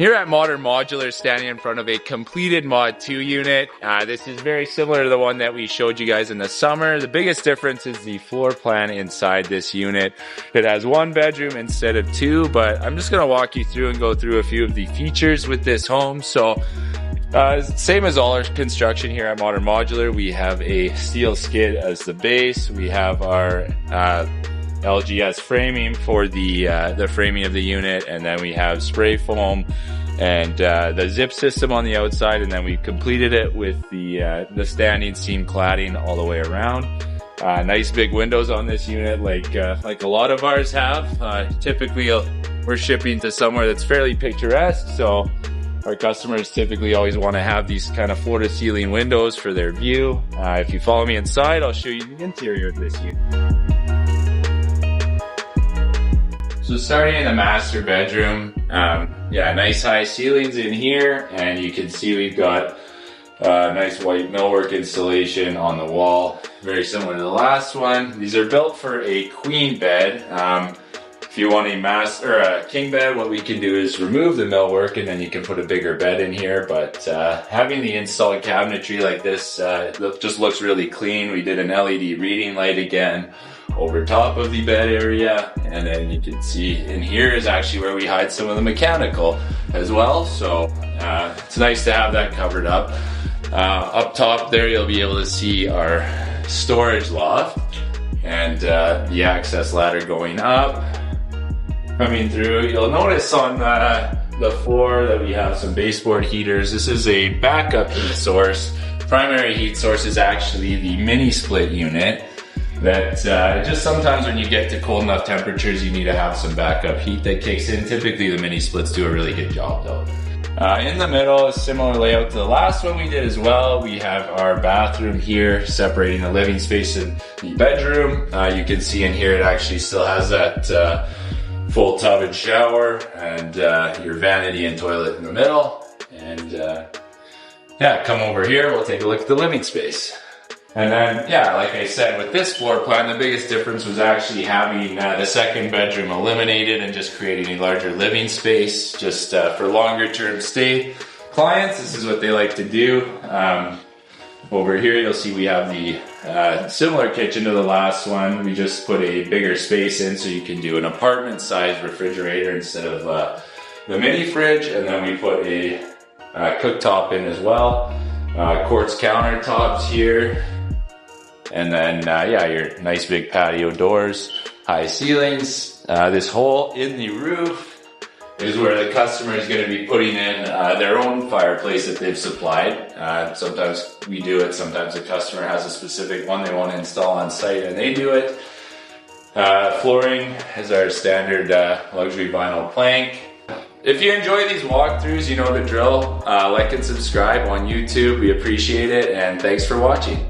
Here at Modern Modular, standing in front of a completed Mod 2 unit. This is very similar to the one that we showed you guys in the summer. The biggest difference is the floor plan inside this unit. It has one bedroom instead of two, but I'm just gonna walk you through and go through a few of the features with this home. So, same as all our construction here at Modern Modular, we have a steel skid as the base. We have our LGS framing for the framing of the unit, and then we have spray foam and the zip system on the outside, and then we completed it with the standing seam cladding all the way around. Nice big windows on this unit, like a lot of ours have. Typically, we're shipping to somewhere that's fairly picturesque, so our customers typically always want to have these kind of floor-to-ceiling windows for their view. If you follow me inside, I'll show you the interior of this unit. So starting in the master bedroom, yeah, nice high ceilings in here, and you can see we've got nice white millwork installation on the wall, very similar to the last one. These are built for a queen bed. If you want a king bed, what we can do is remove the millwork and then you can put a bigger bed in here. But having the installed cabinetry like this just looks really clean. We did an LED reading light again over top of the bed area, and then you can see in here is actually where we hide some of the mechanical as well. So it's nice to have that covered up. Up top there, you'll be able to see our storage loft and the access ladder going up. Coming through, you'll notice on the floor that we have some baseboard heaters. This is a backup heat source. Primary heat source is actually the mini split unit. That just sometimes when you get to cold enough temperatures, you need to have some backup heat that kicks in. Typically the mini splits do a really good job though. In the middle, a similar layout to the last one we did as well. We have our bathroom here separating the living space and the bedroom. You can see in here it actually still has that full tub and shower, and your vanity and toilet in the middle. And yeah, come over here, we'll take a look at the living space. And then, yeah, like I said, with this floor plan, the biggest difference was actually having the second bedroom eliminated and just creating a larger living space, just for longer term stay clients. This is what they like to do. Over here, you'll see we have the similar kitchen to the last one. We just put a bigger space in so you can do an apartment size refrigerator instead of the mini fridge. And then we put a cooktop in as well. Quartz countertops here. And then, yeah, your nice big patio doors, high ceilings. This hole in the roof is where the customer is going to be putting in their own fireplace that they've supplied. Sometimes we do it, sometimes the customer has a specific one they want to install on site and they do it. Flooring is our standard luxury vinyl plank. If you enjoy these walkthroughs, you know the drill. Like and subscribe on YouTube. We appreciate it, and thanks for watching.